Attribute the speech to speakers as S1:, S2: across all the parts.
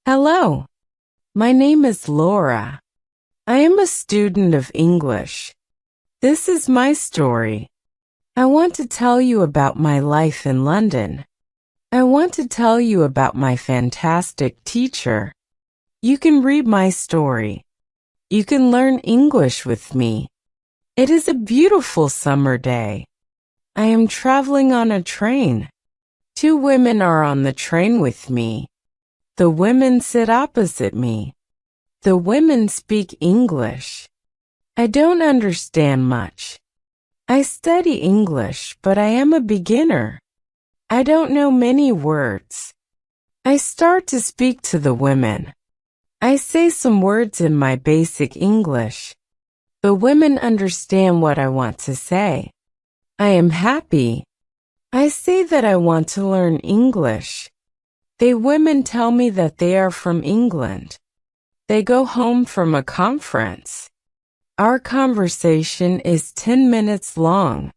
S1: Hello, my name is Laura. I am a student of English. This is my story. I want to tell you about my life in London. I want to tell you about my fantastic teacher. You can read my story. You can learn English with me. It is a beautiful summer day. I am traveling on a train. Two women are on the train with me. The women sit opposite me. The women speak English. I don't understand much. I study English, but I am a beginner. I don't know many words. I start to speak to the women. I say some words in my basic English. The women understand what I want to say. I am happy. I say that I want to learn English. The women tell me that they are from England. They go home from a conference. Our conversation is 10 minutes long.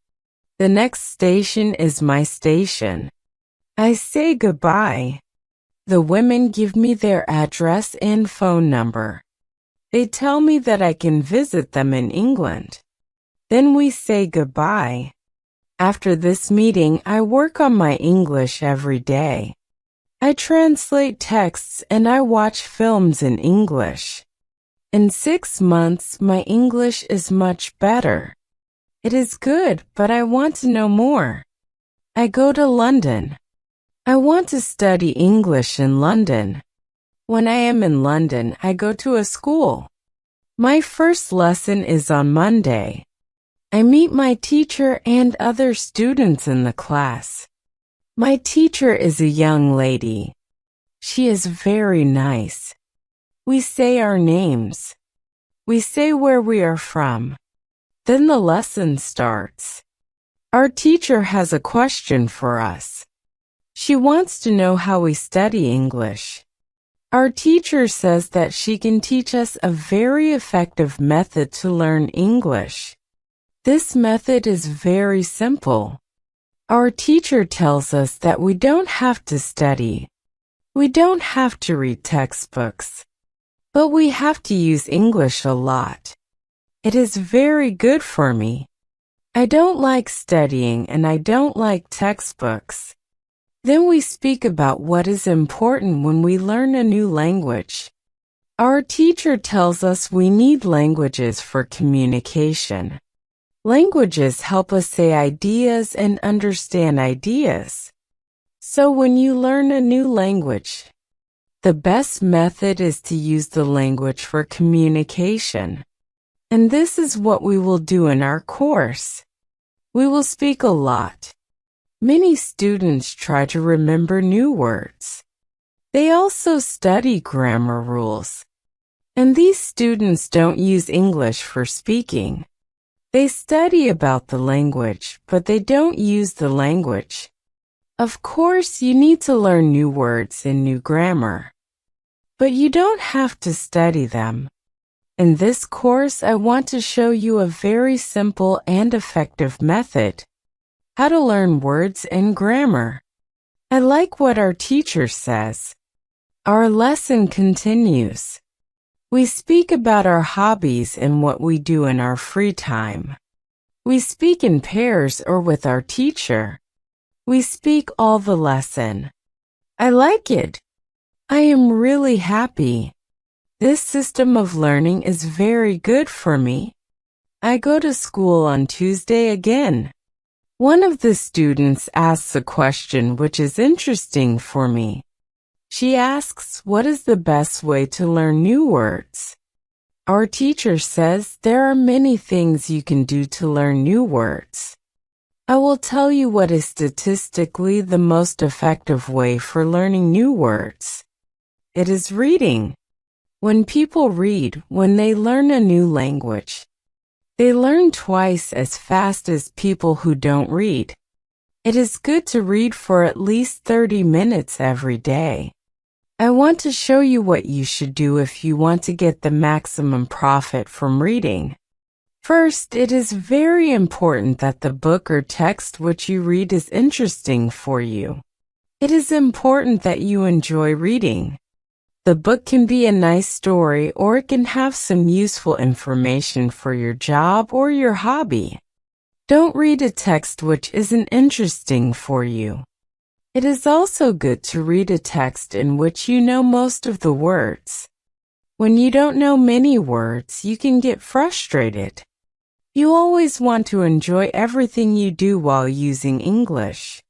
S1: The next station is my station. I say goodbye. The women give me their address and phone number. They tell me that I can visit them in England. Then we say goodbye. After this meeting, I work on my English every day. I translate texts and I watch films in English. In 6 months, my English is much better. It is good, but I want to know more. I go to London. I want to study English in London. When I am in London, I go to a school. My first lesson is on Monday. I meet my teacher and other students in the class. My teacher is a young lady. She is very nice. We say our names. We say where we are from. Then the lesson starts. Our teacher has a question for us. She wants to know how we study English. Our teacher says that she can teach us a very effective method to learn English. This method is very simple. Our teacher tells us that we don't have to study. We don't have to read textbooks. But we have to use English a lot. It is very good for me. I don't like studying and I don't like textbooks. Then we speak about what is important when we learn a new language. Our teacher tells us we need languages for communication. Languages help us say ideas and understand ideas. So when you learn a new language, the best method is to use the language for communication. And this is what we will do in our course. We will speak a lot. Many students try to remember new words. They also study grammar rules. And these students don't use English for speaking. They study about the language, but they don't use the language. Of course, you need to learn new words and new grammar. But you don't have to study them. In this course, I want to show you a very simple and effective method. How to learn words and grammar. I like what our teacher says. Our lesson continues. We speak about our hobbies and what we do in our free time. We speak in pairs or with our teacher. We speak all the lesson. I like it. I am really happy. This system of learning is very good for me. I go to school on Tuesday again. One of the students asks a question which is interesting for me. She asks, what is the best way to learn new words? Our teacher says there are many things you can do to learn new words. I will tell you what is statistically the most effective way for learning new words. It is reading. When people read, when they learn a new language, they learn twice as fast as people who don't read. It is good to read for at least 30 minutes every day. I want to show you what you should do if you want to get the maximum profit from reading. First, it is very important that the book or text which you read is interesting for you. It is important that you enjoy reading. The book can be a nice story, or it can have some useful information for your job or your hobby. Don't read a text which isn't interesting for you. It is also good to read a text in which you know most of the words. When you don't know many words, you can get frustrated. You always want to enjoy everything you do while using English.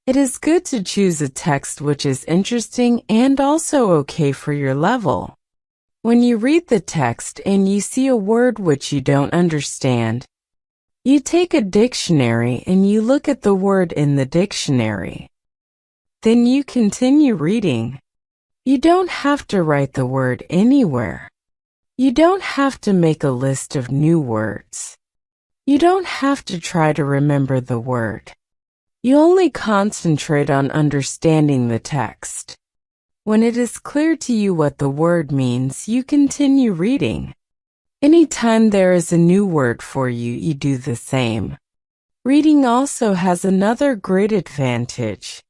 S1: It is good to choose a text which is interesting and also okay for your level. When you read the text and you see a word which you don't understand, you take a dictionary and you look at the word in the dictionary. Then you continue reading. You don't have to write the word anywhere. You don't have to make a list of new words. You don't have to try to remember the word. You only concentrate on understanding the text. When it is clear to you what the word means, you continue reading. Anytime there is a new word for you, you do the same. Reading also has another great advantage.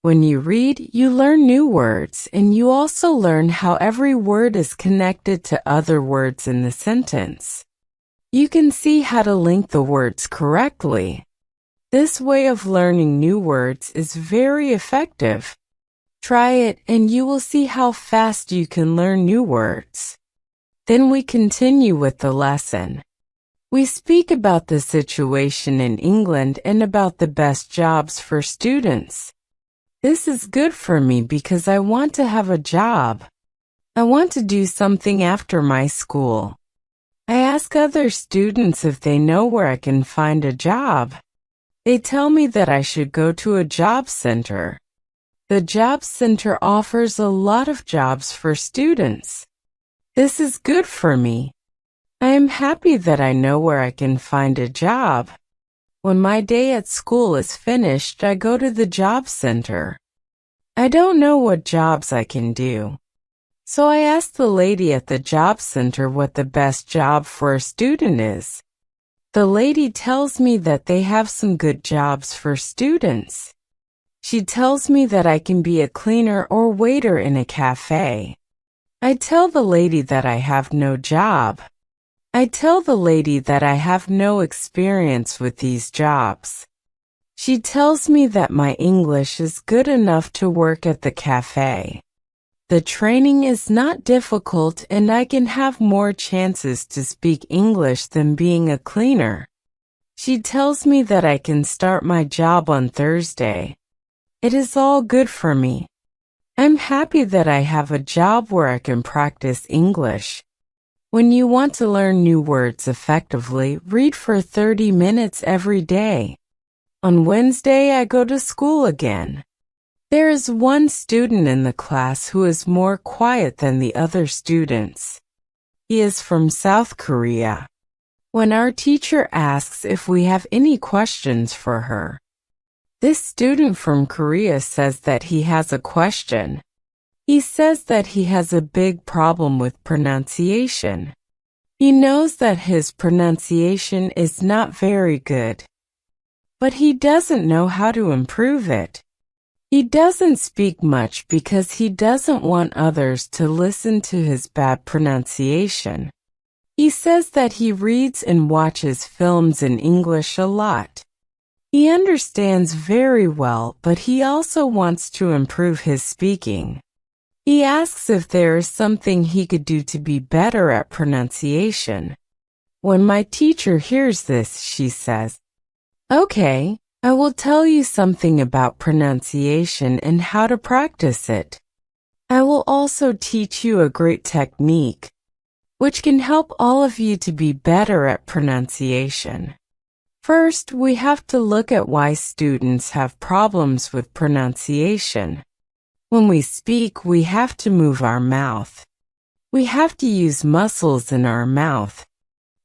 S1: When you read, you learn new words, and you also learn how every word is connected to other words in the sentence. You can see how to link the words correctly. This way of learning new words is very effective. Try it, and you will see how fast you can learn new words. Then we continue with the lesson. We speak about the situation in England and about the best jobs for students. This is good for me because I want to have a job. I want to do something after my school. I ask other students if they know where I can find a job. They tell me that I should go to a job center. The job center offers a lot of jobs for students. This is good for me. I am happy that I know where I can find a job. When my day at school is finished, I go to the job center. I don't know what jobs I can do. So I ask the lady at the job center what the best job for a student is. The lady tells me that they have some good jobs for students. She tells me that I can be a cleaner or waiter in a cafe. I tell the lady that I have no job. I tell the lady that I have no experience with these jobs. She tells me that my English is good enough to work at the cafe. The training is not difficult and I can have more chances to speak English than being a cleaner. She tells me that I can start my job on Thursday. It is all good for me. I'm happy that I have a job where I can practice English. When you want to learn new words effectively, read for 30 minutes every day. On Wednesday, I go to school again. There is one student in the class who is more quiet than the other students. He is from South Korea. When our teacher asks if we have any questions for her, this student from Korea says that he has a question. He says that he has a big problem with pronunciation. He knows that his pronunciation is not very good, but he doesn't know how to improve it. He doesn't speak much because he doesn't want others to listen to his bad pronunciation. He says that he reads and watches films in English a lot. He understands very well, but he also wants to improve his speaking. He asks if there is something he could do to be better at pronunciation. When my teacher hears this, she says, "Okay, I will tell you something about pronunciation and how to practice it. I will also teach you a great technique, which can help all of you to be better at pronunciation. First, we have to look at why students have problems with pronunciation. When we speak, we have to move our mouth. We have to use muscles in our mouth.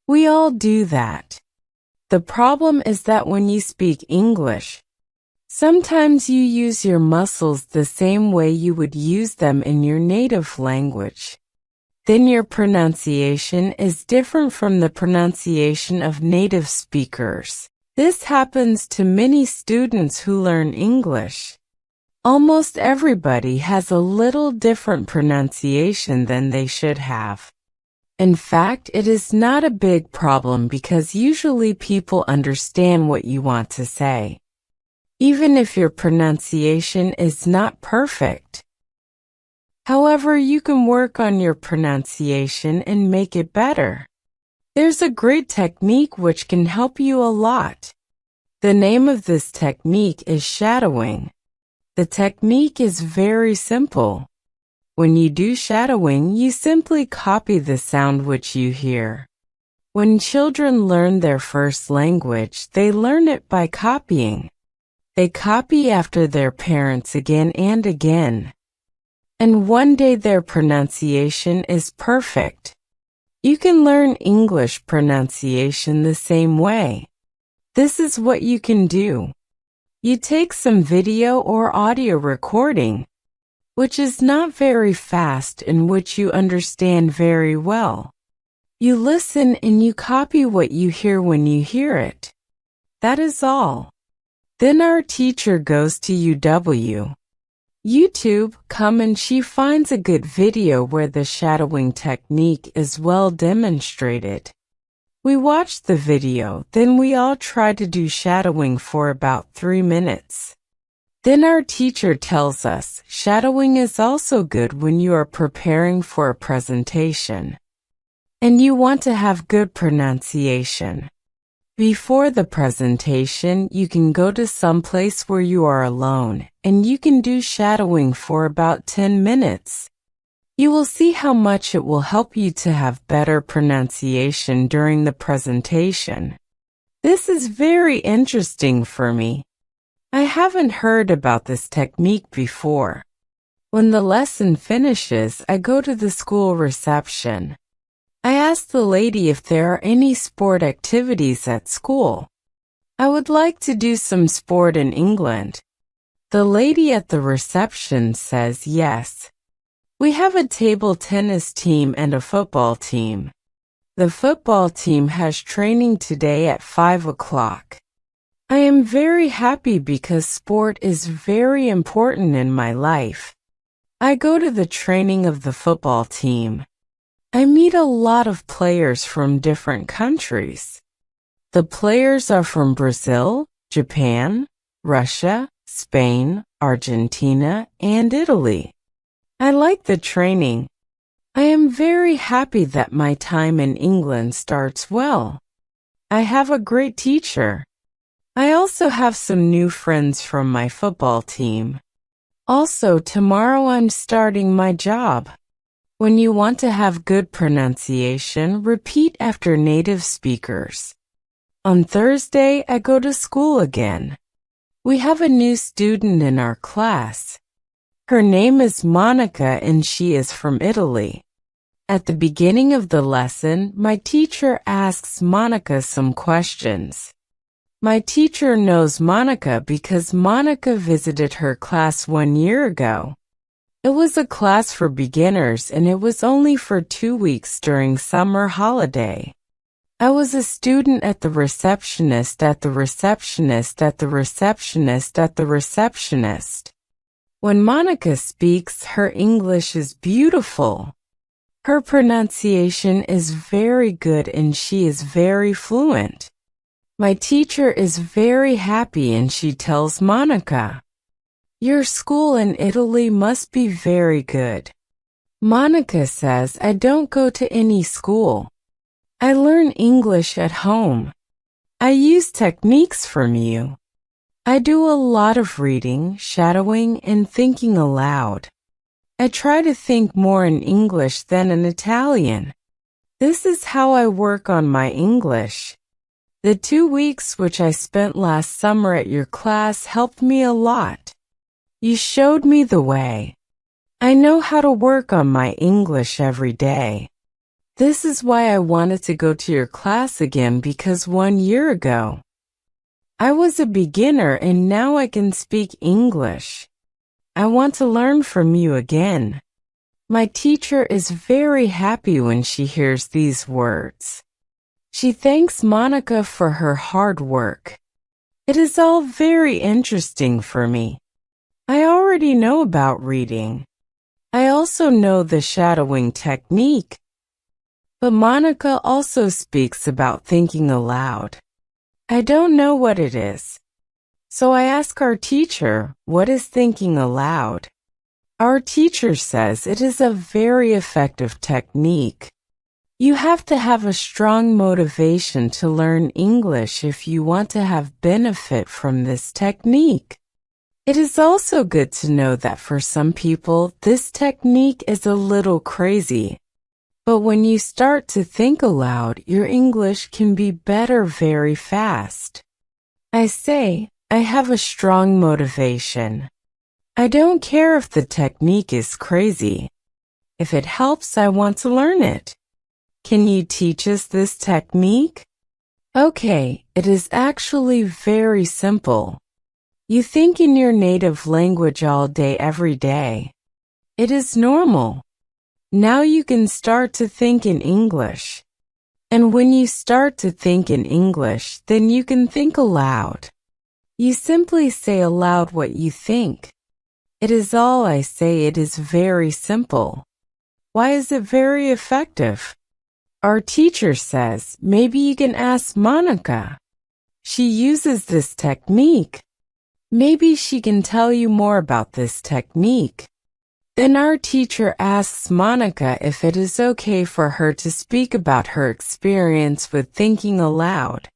S1: We all do that. The problem is that when you speak English, sometimes you use your muscles the same way you would use them in your native language. Then your pronunciation is different from the pronunciation of native speakers. This happens to many students who learn English. Almost everybody has a little different pronunciation than they should have. In fact, it is not a big problem because usually people understand what you want to say, even if your pronunciation is not perfect. However, you can work on your pronunciation and make it better. There's a great technique which can help you a lot. The name of this technique is shadowing. The technique is very simple. When you do shadowing, you simply copy the sound which you hear. When children learn their first language, they learn it by copying. They copy after their parents again and again. And one day their pronunciation is perfect. You can learn English pronunciation the same way. This is what you can do. You take some video or audio recording, which is not very fast and which you understand very well. You listen and you copy what you hear when you hear it. That is all. Then our teacher goes to YouTube, and she finds a good video where the shadowing technique is well demonstrated. We watch the video, then we all try to do shadowing for about 3 minutes. Then our teacher tells us shadowing is also good when you are preparing for a presentation and you want to have good pronunciation. Before the presentation, you can go to some place where you are alone and you can do shadowing for about 10 minutes. You will see how much it will help you to have better pronunciation during the presentation. This is very interesting for me. I haven't heard about this technique before. When the lesson finishes, I go to the school reception. I ask the lady if there are any sport activities at school. I would like to do some sport in England. The lady at the reception says yes. We have a table tennis team and a football team. The football team has training today at 5 o'clock. I am very happy because sport is very important in my life. I go to the training of the football team. I meet a lot of players from different countries. The players are from Brazil, Japan, Russia, Spain, Argentina, and Italy. I like the training. I am very happy that my time in England starts well. I have a great teacher. I also have some new friends from my football team. Also, tomorrow I'm starting my job. When you want to have good pronunciation, repeat after native speakers. On Thursday, I go to school again. We have a new student in our class. Her name is Monica and she is from Italy. At the beginning of the lesson, my teacher asks Monica some questions. My teacher knows Monica because Monica visited her class 1 year ago. It was a class for beginners and it was only for 2 weeks during summer holiday. I was a student at the receptionist. When Monica speaks, her English is beautiful. Her pronunciation is very good and she is very fluent. My teacher is very happy and she tells Monica, "Your school in Italy must be very good." Monica says, "I don't go to any school. I learn English at home. I use techniques from you. I do a lot of reading, shadowing, and thinking aloud. I try to think more in English than in Italian. This is how I work on my English. The 2 weeks which I spent last summer at your class helped me a lot. You showed me the way. I know how to work on my English every day. This is why I wanted to go to your class again because 1 year ago, I was a beginner and now I can speak English. I want to learn from you again." My teacher is very happy when she hears these words. She thanks Monica for her hard work. It is all very interesting for me. I already already know about reading. I also know the shadowing technique. But Monica also speaks about thinking aloud. I don't know what it is. So I ask our teacher, what is thinking aloud? Our teacher says it is a very effective technique. You have to have a strong motivation to learn English if you want to have benefit from this technique. It is also good to know that for some people, this technique is a little crazy. But when you start to think aloud, your English can be better very fast. I say, I have a strong motivation. I don't care if the technique is crazy. If it helps, I want to learn it. Can you teach us this technique? Okay, it is actually very simple. You think in your native language all day, every day. It is normal. Now you can start to think in English. And when you start to think in English, then you can think aloud. You simply say aloud what you think. It is all I say. It is very simple. Why is it very effective? Our teacher says, maybe you can ask Monica. She uses this technique. Maybe she can tell you more about this technique. Then our teacher asks Monica if it is okay for her to speak about her experience with thinking aloud.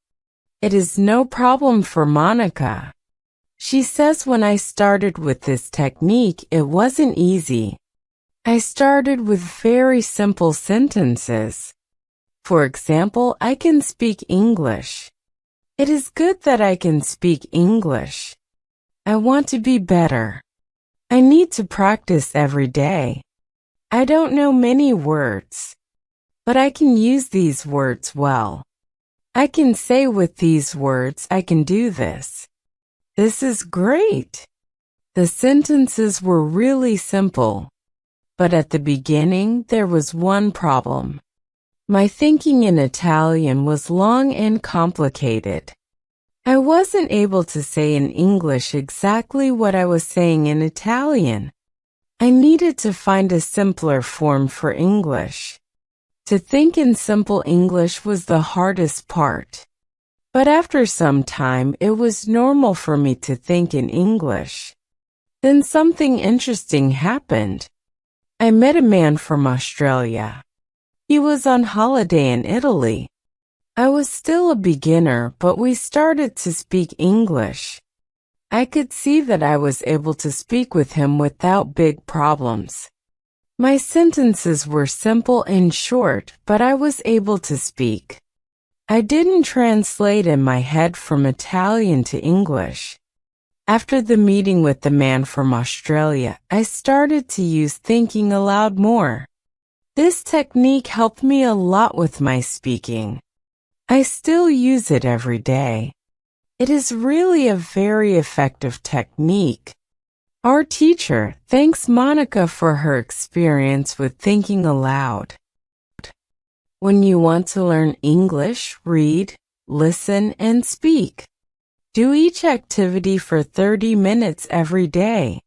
S1: It is no problem for Monica. She says when I started with this technique, it wasn't easy. I started with very simple sentences. For example, I can speak English. It is good that I can speak English. I want to be better. I need to practice every day. I don't know many words, but I can use these words well. I can say with these words, I can do this. This is great. The sentences were really simple, but at the beginning there was one problem. My thinking in Italian was long and complicated. I wasn't able to say in English exactly what I was saying in Italian. I needed to find a simpler form for English. To think in simple English was the hardest part. But after some time, it was normal for me to think in English. Then something interesting happened. I met a man from Australia. He was on holiday in Italy. I was still a beginner, but we started to speak English. I could see that I was able to speak with him without big problems. My sentences were simple and short, but I was able to speak. I didn't translate in my head from Italian to English. After the meeting with the man from Australia, I started to use thinking aloud more. This technique helped me a lot with my speaking. I still use it every day. It is really a very effective technique. Our teacher thanks Monica for her experience with thinking aloud. When you want to learn English, read, listen, and speak. Do each activity for 30 minutes every day.